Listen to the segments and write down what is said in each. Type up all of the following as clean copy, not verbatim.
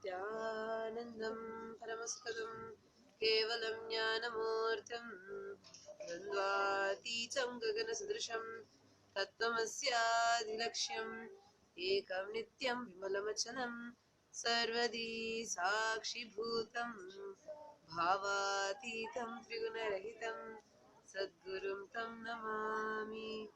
Nityanandam Paramasukadam Kevalam Jnanamurtam Dvandvatitam Gagana Sadrisham Tattvamasya Ekam Nityam Vimalamachanam Sarvadi Sakshi Bhutam Bhavatitam Trigunarahitam Sadgurum Tam Namami.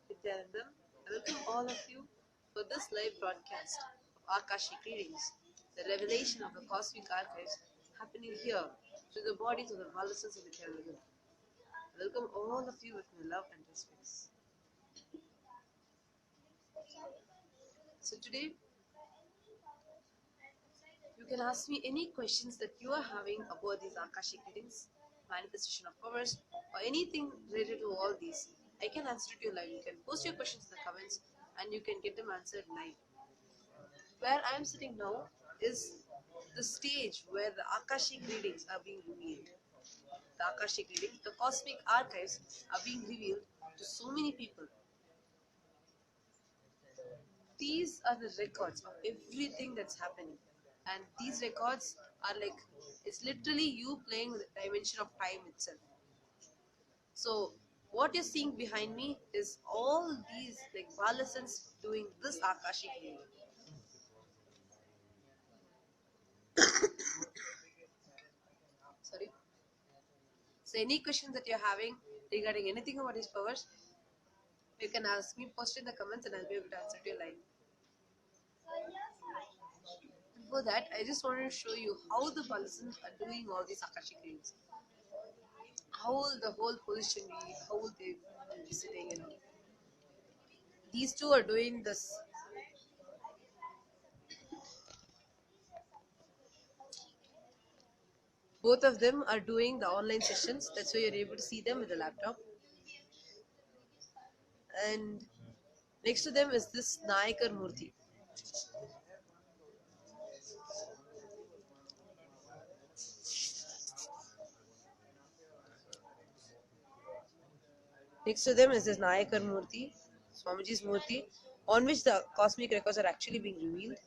Nityanandam, I welcome all of you for this live broadcast of Akashic readings, the revelation of the cosmic archives happening here through the bodies of the Valasans of the Kerala. I welcome all of you with my love and respect. So today, you can ask me any questions that you are having about these Akashic readings, manifestation of powers, or anything related to all these. I can answer it to you live. You can post your questions in the comments and you can get them answered live. Where I am sitting now is the stage where the Akashic readings are being revealed. The Akashic readings, the cosmic archives are being revealed to so many people. These are the records of everything that's happening. And these records are like, it's literally you playing with the dimension of time itself. So, what you're seeing behind me is all these like Balasans doing this Akashic reading. Sorry. So, any questions that you're having regarding anything about his powers, you can ask me, post in the comments, and I'll be able to answer to you live. Before that, I just wanted to show you how the Balasans are doing all these Akashic readings. How the whole position be, how they will be sitting, These two are doing this. Both of them are doing the online sessions. That's why you're able to see them with the laptop. And next to them is this Nayakar Murthy. Next to them is this Nayakar Murthy, Swamiji's Murthy, on which the cosmic records are actually being revealed.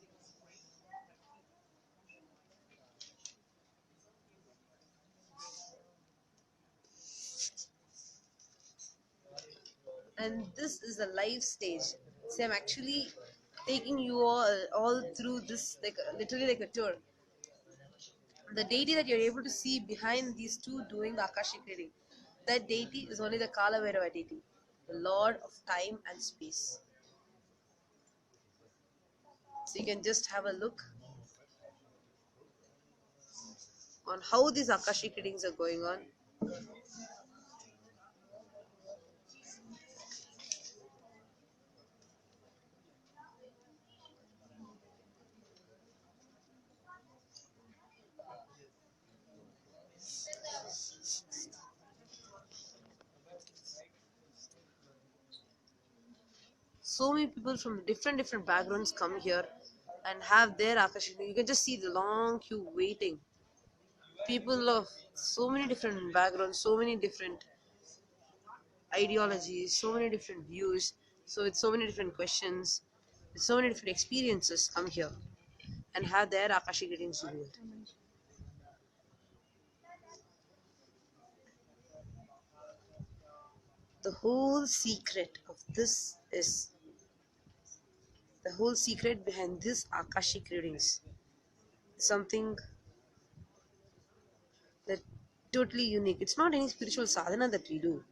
And this is a live stage. So I'm actually taking you all through this, like literally like a tour. The deity that you're able to see behind these two doing the Akashic reading, that deity is only the Kala Bhairava deity, the Lord of time and space. So you can just have a look on how these Akashic readings are going on. So many people from different backgrounds come here and have their Akashic. You can just see the long queue waiting. People of so many different backgrounds, so many different ideologies, so many different views. So with so many different questions, with so many different experiences come here and have their Akashic readings revealed. The whole secret of this is the whole secret behind this Akashic readings. Something that totally unique. It's not any spiritual sadhana that we do.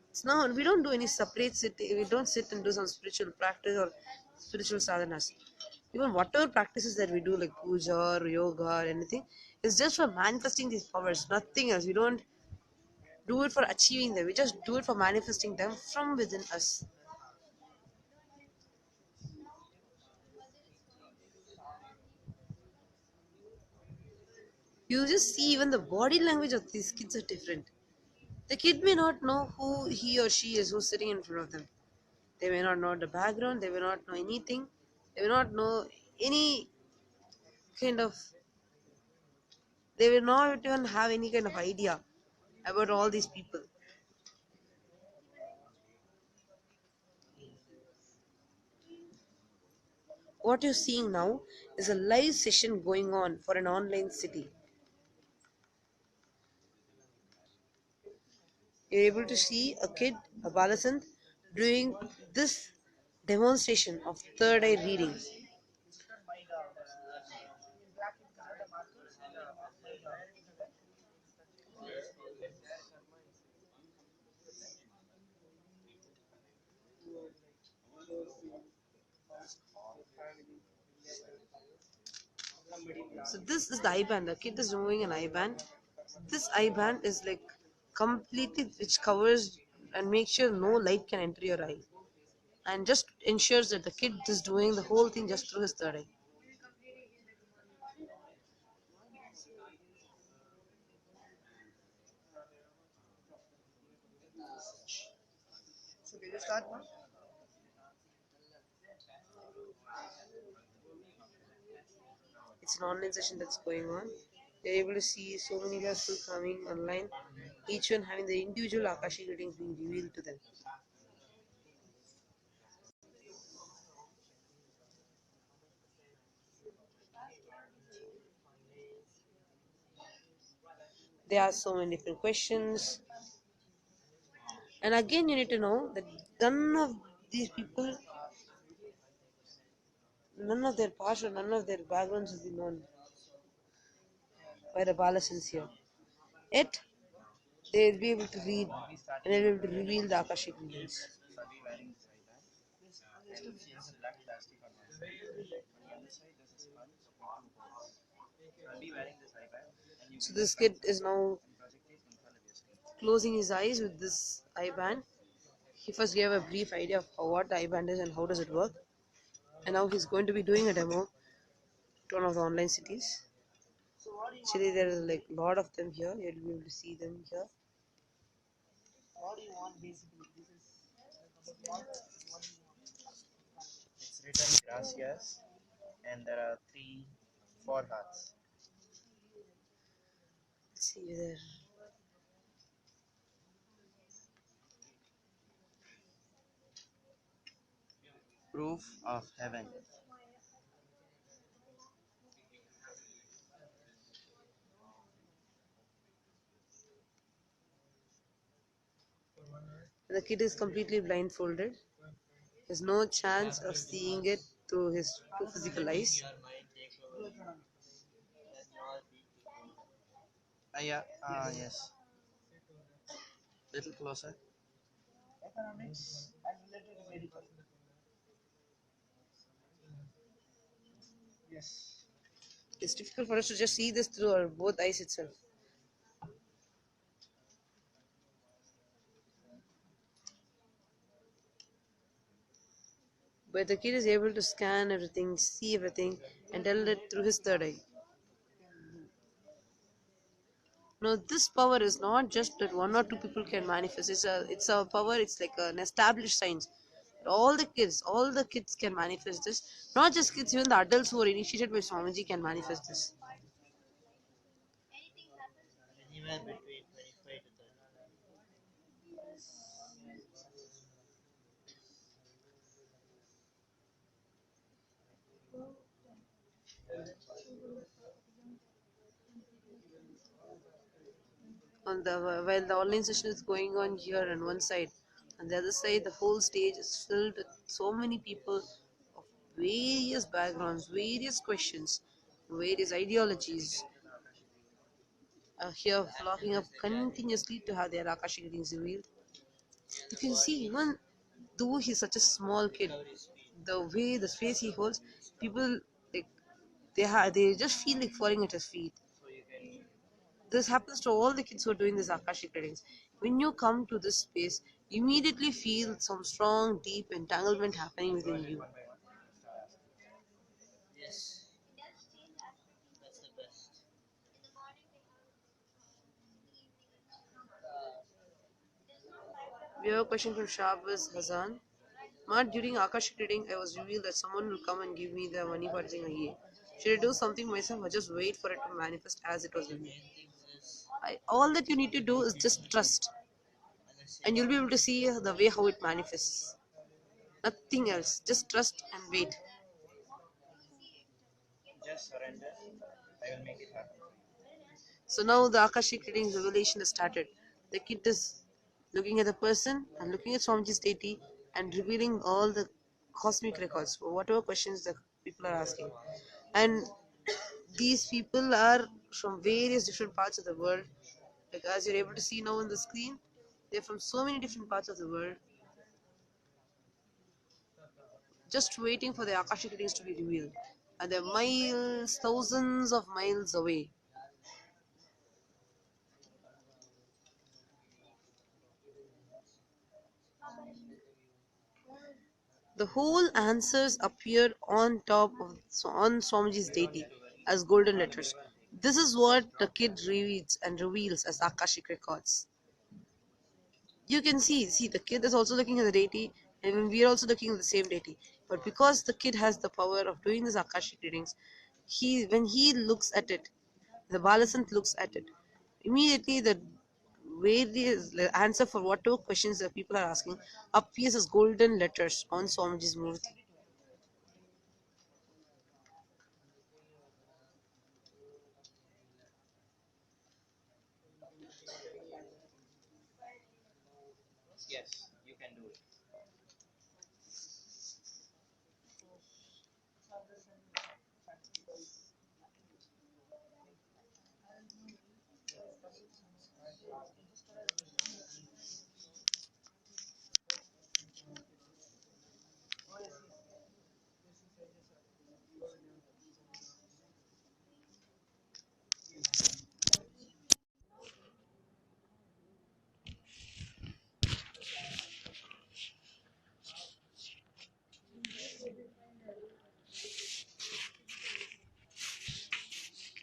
It's not, we don't do any separate sit. We don't sit and do some spiritual practice or spiritual sadhanas. Even whatever practices that we do, like puja or yoga or anything, is just for manifesting these powers. Nothing else. We don't do it for achieving them. We just do it for manifesting them from within us. You just see even the body language of these kids are different. The kid may not know who he or she is who's sitting in front of them. They may not know the background, they may not know anything, they may not know any kind of, they will not even have any kind of idea about all these people. What you're seeing now is a live session going on for an online city. You're able to see a kid, a adolescent, doing this demonstration of third eye reading. So this is the eye band. The kid is removing an eye band. This eye band is like completely which covers and makes sure no light can enter your eye, and just ensures that the kid is doing the whole thing just through his third eye. It's an online session that's going on. You're able to see so many people coming online, each one having the individual Akashi readings being revealed to them. They ask so many different questions, and again, you need to know that none of these people, none of their past or none of their backgrounds will be known by the adolescents here. Yet, they'll be able to read and they'll be able to reveal the Akashic readings. So this kid is now closing his eyes with this eye band. He first gave a brief idea of what the eye band is and how does it work. And now he's going to be doing a demo to one of the online cities. Actually, there are like a lot of them here. You'll be able to see them here. It's written gracias, and there are four hearts. Let's see there. Proof of heaven. And the kid is completely blindfolded. There's no chance of seeing it through his two physical eyes. Yeah, yes. Little closer. It's difficult for us to just see this through our both eyes itself. But the kid is able to scan everything, see everything, and tell it through his third eye. Now, this power is not just that one or two people can manifest. It's a power. It's like an established science. All the kids can manifest this. Not just kids, even the adults who are initiated by Swamiji can manifest this. Anywhere between 25 to 30. While the online session is going on here on one side, on the other side, the whole stage is filled with so many people of various backgrounds, various questions, various ideologies, here flocking up continuously to have their Akashic readings revealed. You can see, even though he's such a small kid, the way the space he holds, people like they just feel like falling at his feet. This happens to all the kids who are doing this Akashic readings. When you come to this space, you immediately feel some strong, deep entanglement happening within you. Yes, that's the best. We have a question from Shahbaz Hazan. Matt, during Akashic reading, I was revealed that someone will come and give me the money for doing a year. Should I do something myself or just wait for it to manifest as it was The in me? main thing is All that you need to do is just trust, and you'll be able to see the way how it manifests. Nothing else. Just trust and wait. just surrender. I will make it happen for you. So now the Akashic readings revelation has started. The kid is looking at the person and looking at Swamiji's deity and revealing all the cosmic records for whatever questions the people are asking. And these people are from various different parts of the world. Like as you're able to see now on the screen, they're from so many different parts of the world, just waiting for the Akashic readings to be revealed. And they're miles, thousands of miles away. The whole answers appear on top of on Swamiji's deity as golden letters. This is what the kid reads and reveals as Akashic records. You can see the kid is also looking at the deity, and we are also looking at the same deity. But because the kid has the power of doing this Akashic readings, when he looks at it, the Balasant looks at it, immediately the various answer for whatever questions that people are asking appears as golden letters on Swamiji's murti. Yes, you can do it.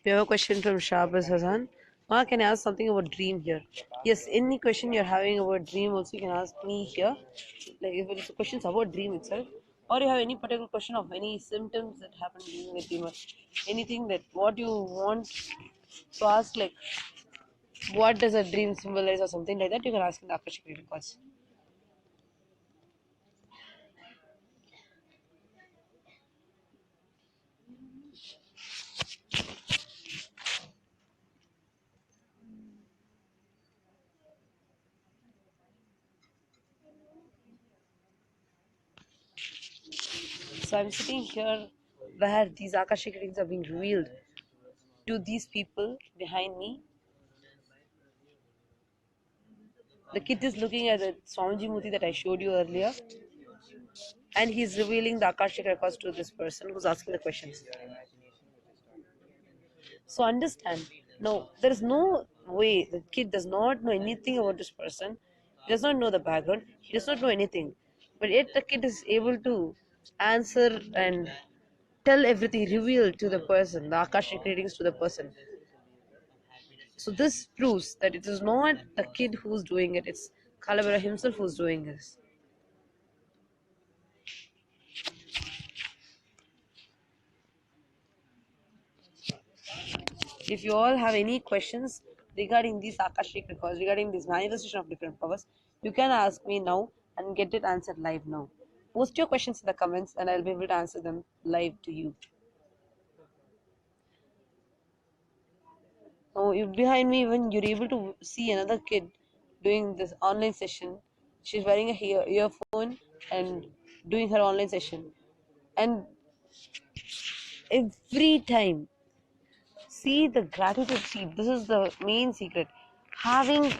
We have a question from Shahbaz Hassan. Ma, can I ask something about dream here? Yes, any question you're having about dream also you can ask me here. Like if it's questions about dream itself, or you have any particular question of any symptoms that happen during the dream, or anything that what you want to ask, like what does a dream symbolize or something like that, you can ask in the Akashic records. So I'm sitting here where these Akashic readings are being revealed to these people behind me. The kid is looking at the Swamiji Murti that I showed you earlier, and he's revealing the Akashic records to this person who's asking the questions. Your imagination will just start. So understand, no, there is no way the kid does not know anything about this person. He does not know the background. He does not know anything. But yet the kid is able to answer and tell everything, reveal to the person, the Akashic readings to the person. So this proves that it is not the kid who's doing it, it's Kalabara himself who's doing this. If you all have any questions regarding these Akashic records, regarding this manifestation of different powers, you can ask me now and get it answered live now. Post your questions in the comments and I'll be able to answer them live to you. Oh, behind me, when you're able to see another kid doing this online session, she's wearing a earphone and doing her online session. And every time, see the gratitude. See, this is the main secret. Having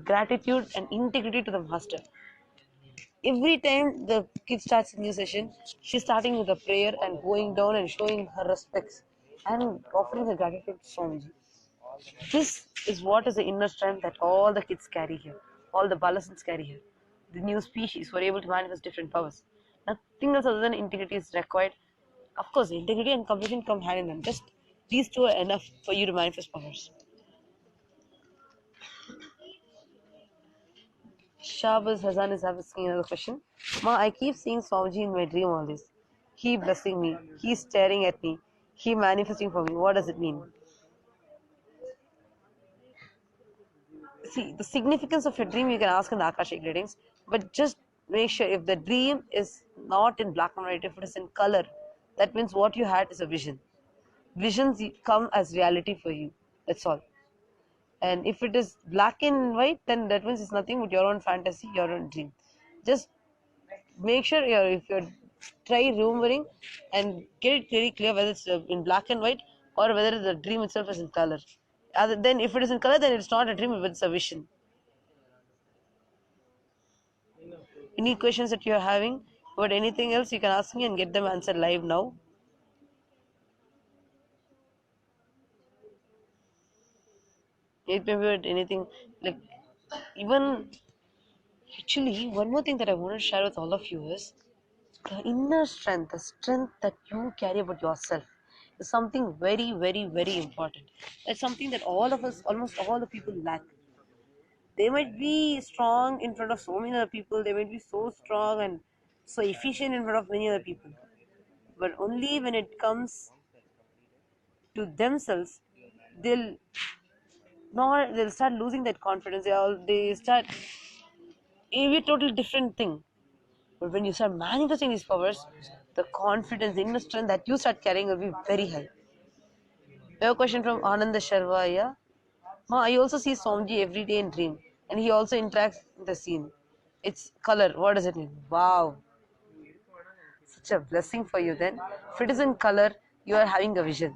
gratitude and integrity to the master. Every time the kid starts a new session, she's starting with a prayer and going down and showing her respects and offering her gratitude to Swamiji. This is what is the inner strength that all the kids carry here, all the Balasans carry here. The new species were able to manifest different powers. Nothing else other than integrity is required. Of course, integrity and completion come hand in hand. Just these two are enough for you to manifest powers. Shahbaz Hazan is asking another question. Ma, I keep seeing Swamiji in my dream always. He blessing me. He staring at me. He manifesting for me. What does it mean? See, the significance of your dream you can ask in the Akashic readings, but just make sure if the dream is not in black and white, if it is in color, that means what you had is a vision. Visions come as reality for you. That's all. And if it is black and white, then that means it's nothing but your own fantasy, your own dream. Just make sure if you're try remembering and get it very clear whether it's in black and white or whether the dream itself is in color. Other then if it is in color, then it's not a dream, but it's a vision. Any questions that you're having about anything else, you can ask me and get them answered live now. It may be about anything, like even actually one more thing that I want to share with all of you is the inner strength, the strength that you carry about yourself is something very, very, very important. It's something that all of us, almost all the people lack. They might be strong in front of so many other people, they might be so strong and so efficient in front of many other people. But only when it comes to themselves, they'll they'll start losing that confidence. They start it'll be a totally different thing. But when you start manifesting these powers, the confidence, the inner strength that you start carrying will be very high. We have a question from Ananda Sharma. Yeah. Ma, I also see Somji every day in dream, and he also interacts in the scene. It's color. What does it mean? Wow, such a blessing for you. Then, if it is in color, you are having a vision.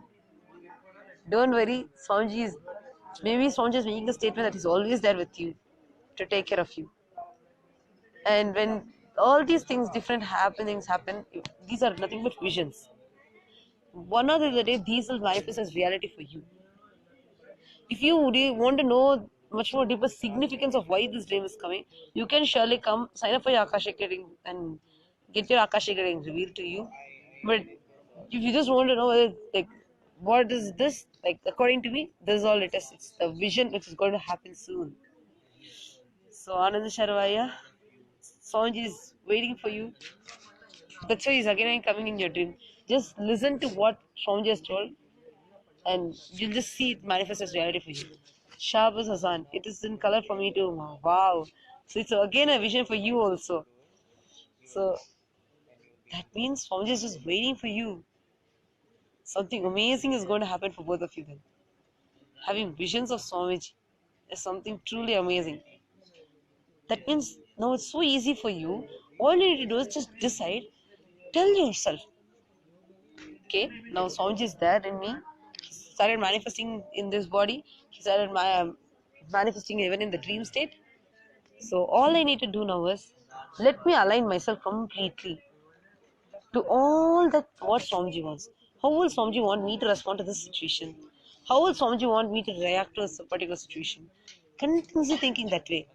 Don't worry, Swamiji is making a statement that he's always there with you to take care of you. And when all these things, different happenings happen, these are nothing but visions. One or the other day, these will manifest as reality for you. If you want to know much more deeper significance of why this dream is coming, you can surely come sign up for your Akashic reading and get your Akashic reading revealed to you. But if you just want to know whether, like, what is this, like, according to me, this is all it is. It's the vision which is going to happen soon. So Anand Sharvaya, Sanji is waiting for you. That's why he's again coming in your dream. Just listen to what Sanji has told, and you'll just see it manifest as reality for you. Shabbos Hassan, it is in color for me too. Wow. So it's again a vision for you also. So that means Swamiji is just waiting for you. Something amazing is going to happen for both of you then. Having visions of Swamiji is something truly amazing. That means now it's so easy for you. All you need to do is just decide, tell yourself, okay, now Swamiji is there in me. He started manifesting in this body. He started manifesting even in the dream state. So all I need to do now is let me align myself completely to all that what Swamiji wants. How will Swamiji want me to respond to this situation? How will Swamiji want me to react to a particular situation? Continuously thinking that way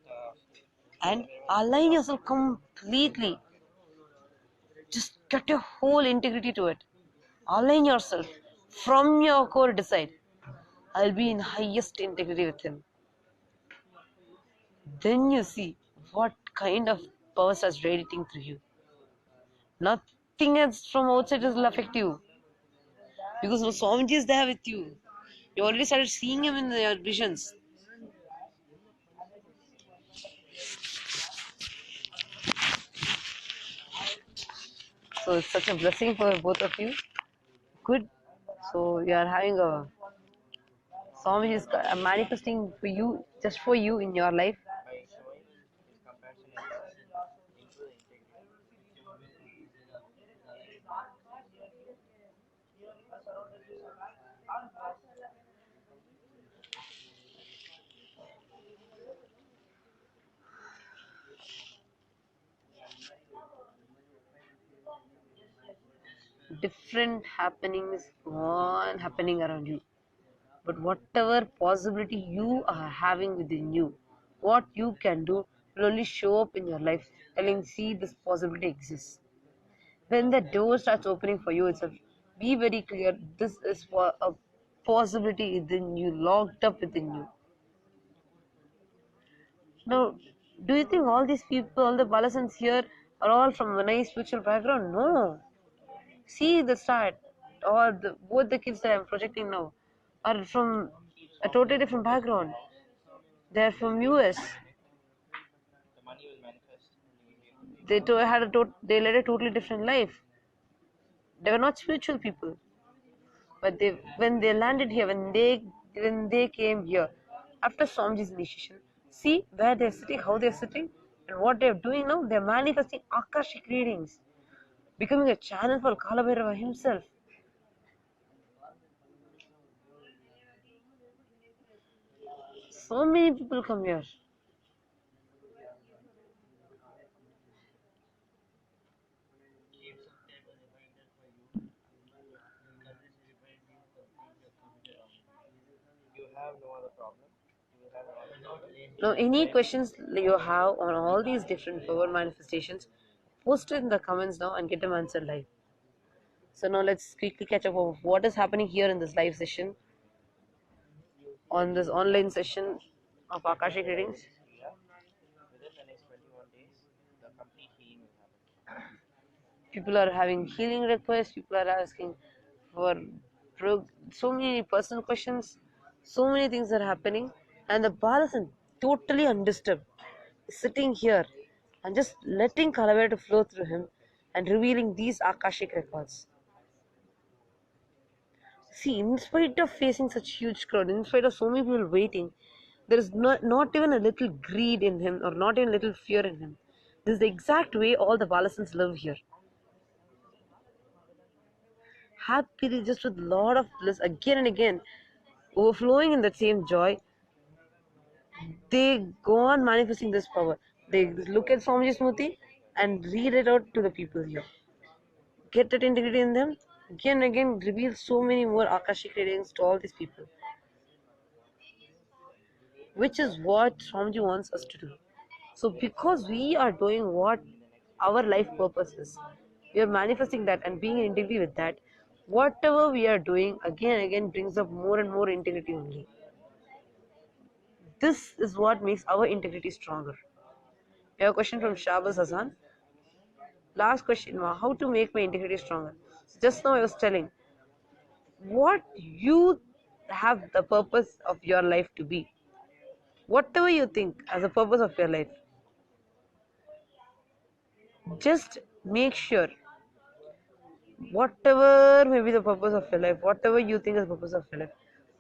and align yourself completely. Just get your whole integrity to it. Align yourself from your core. Decide, I'll be in highest integrity with him. Then you see what kind of power starts radiating through you. Nothing else from outside will affect you because no Swamiji is there with you. You already started seeing him in your visions. So it's such a blessing for both of you. Good. So you are having a Swamiji is manifesting for you, just for you in your life. by showing his compassion and love into the integrity. Different happenings on happening around you. But whatever possibility you are having within you, what you can do will only show up in your life, telling, see, this possibility exists. When the door starts opening for you itself, be very clear, this is for a possibility within you, locked up within you. Now, do you think all these people, all the Balasans here, are all from a nice spiritual background? No. See the start, both the kids that I'm projecting now are from a totally different background. They're from US. The money will manifest and you will be able to pay. They led a totally different life. They were not spiritual people. But when they landed here, when they came here, after Swamiji's initiation, see where they're sitting, how they're sitting, and what they're doing now. They're manifesting Akashic readings, becoming a channel for Kalabhairava himself. So many people come here. You have no other problem. You have no other problem. Now, any questions you have on all these different power manifestations, post it in the comments now and get them answered live. So now let's quickly catch up of what is happening here in this live session, on this online session of Akashic readings. Yeah. Within the next 21 days, the complete healing will happen. People are having healing requests. People are asking for so many personal questions. So many things are happening, and the Balasan totally undisturbed, sitting here and just letting Kalavera to flow through him and revealing these Akashic records. See, in spite of facing such huge crowd, in spite of so many people waiting, there is not even a little greed in him or not even a little fear in him. This is the exact way all the Balasans live here. Happily, just with lot of bliss again and again, overflowing in that same joy, they go on manifesting this power. They look at Swamiji's Murti and read it out to the people here. Get that integrity in them, again and again reveal so many more Akashic readings to all these people. Which is what Swamiji wants us to do. So because we are doing what our life purpose is, we are manifesting that and being in integrity with that, whatever we are doing again and again brings up more and more integrity only. This is what makes our integrity stronger. We have a question from Shabaz Hassan. Last question, how to make my integrity stronger? Just now I was telling what you have the purpose of your life to be. Whatever you think as a purpose of your life, just make sure whatever may be the purpose of your life, whatever you think is the purpose of your life,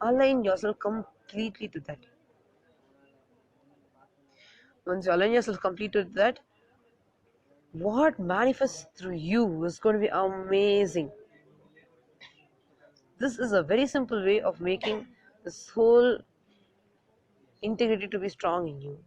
align yourself completely to that. Once you align yourself completely to that, what manifests through you is going to be amazing. This is a very simple way of making this whole integrity to be strong in you.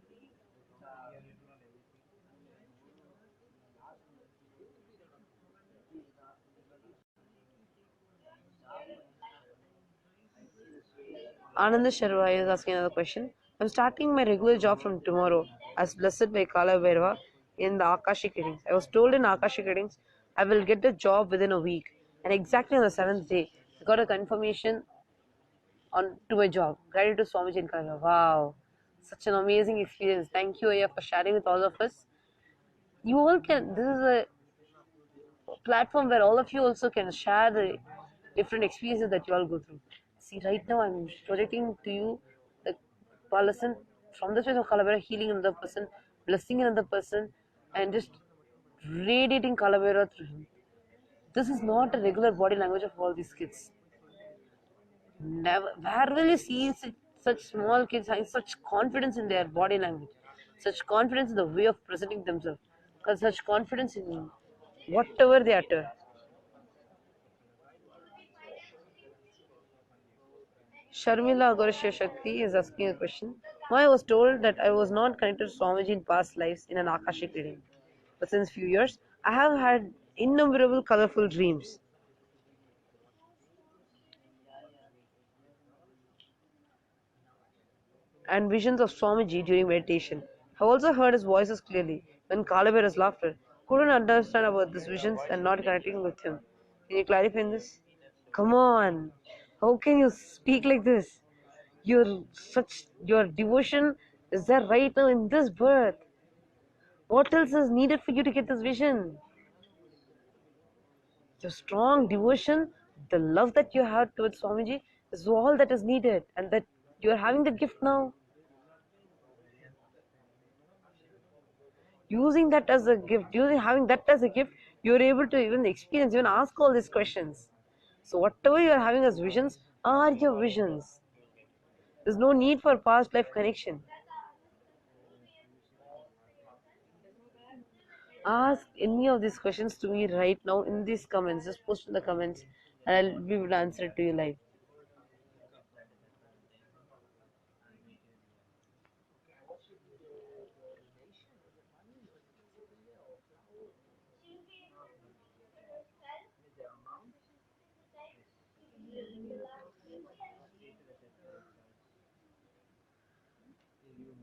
Ananda Sharma is asking another question. I'm starting my regular job from tomorrow as blessed by Kala Bhairava in the Akashic readings. I was told in Akashic readings I will get the job within a week. And exactly on the 7th day, I got a confirmation on to my job. Gratitude to Swamiji and Kala. Wow. Such an amazing experience. Thank you, Aya, for sharing with all of us. You all can, this is a platform where all of you also can share the different experiences that you all go through. See, right now I'm projecting to you the lesson from the space of Kalavera, healing another person, blessing another person, and just radiating Kalavera through him. This is not a regular body language of all these kids. Never, where will you see such small kids having such confidence in their body language, such confidence in the way of presenting themselves, and such confidence in whatever they utter? Sharmila Agorashya Shakti is asking a question. I was told that I was not connected to Swamiji in past lives in an Akashic reading. But since few years, I have had innumerable colorful dreams. And visions of Swamiji during meditation. I also heard his voices clearly when Kalabera's laughter. Couldn't understand about these visions and not connecting with him. Can you clarify this? Come on. How can you speak like this? Your devotion is there right now in this birth. What else is needed for you to get this vision? Your strong devotion, the love that you have towards Swamiji is all that is needed, and that you are having the gift now. Using that as a gift, having that as a gift, you're able to even experience, even ask all these questions. So whatever you are having as visions are your visions. There's no need for past life connection. Ask any of these questions to me right now in these comments. Just post in the comments and I'll be able to answer it to you live.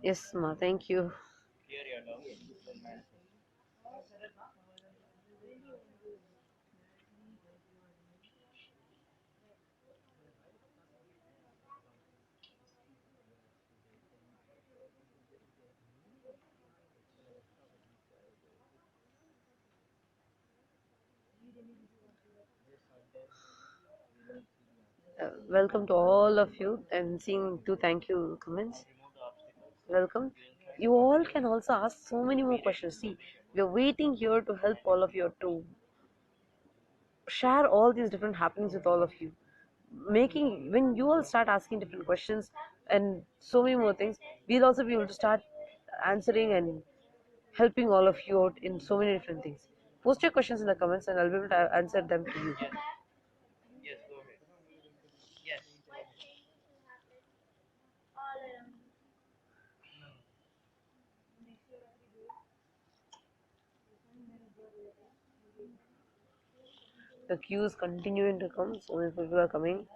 Yes, Ma, thank you. Clear your doubts, will manifest. Welcome to all of you and seeing two thank you comments. Remove the obstacles. Welcome. You all can also ask so many more questions. See, we're waiting here to help all of you to share all these different happenings with all of you. Making when you all start asking different questions and so many more things, we'll also be able to start answering and helping all of you out in so many different things. Post your questions in the comments and I'll be able to answer them to you. Yes. Yes, go ahead. Yes. The queue is continuing to come, so many people are coming.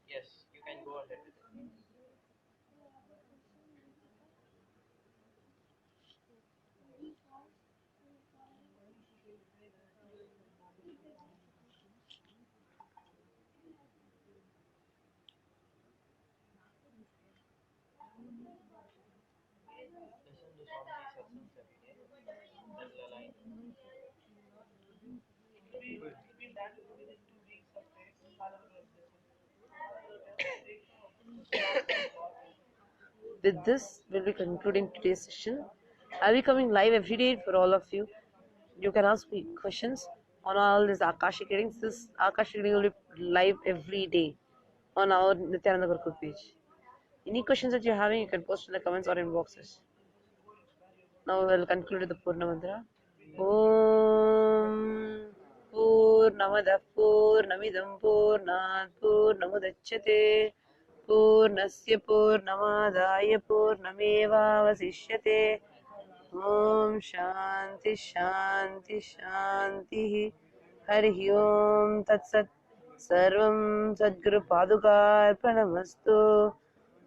Yes, you can go ahead with it. Listen to Swamiji satsangs every day. That will align. Good. With this, we'll be concluding today's session. I'll be coming live every day for all of you. You can ask me questions on all these Akashic readings. This Akashic reading will be live every day on our Nityananda Gurukul page. Any questions that you're having, you can post in the comments or in boxes. Now we'll conclude with the Purna Mantra. Om Purnamada Purnamidam Purnat Purnamudachyate Purnasya Purnamadaya Purnamevavasishyate Om Shanti Shanti Shanti Harihi Om Tat Sat Sarvam Sadguru Paduka Arpanamastu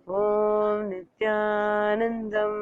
Om Nityanandam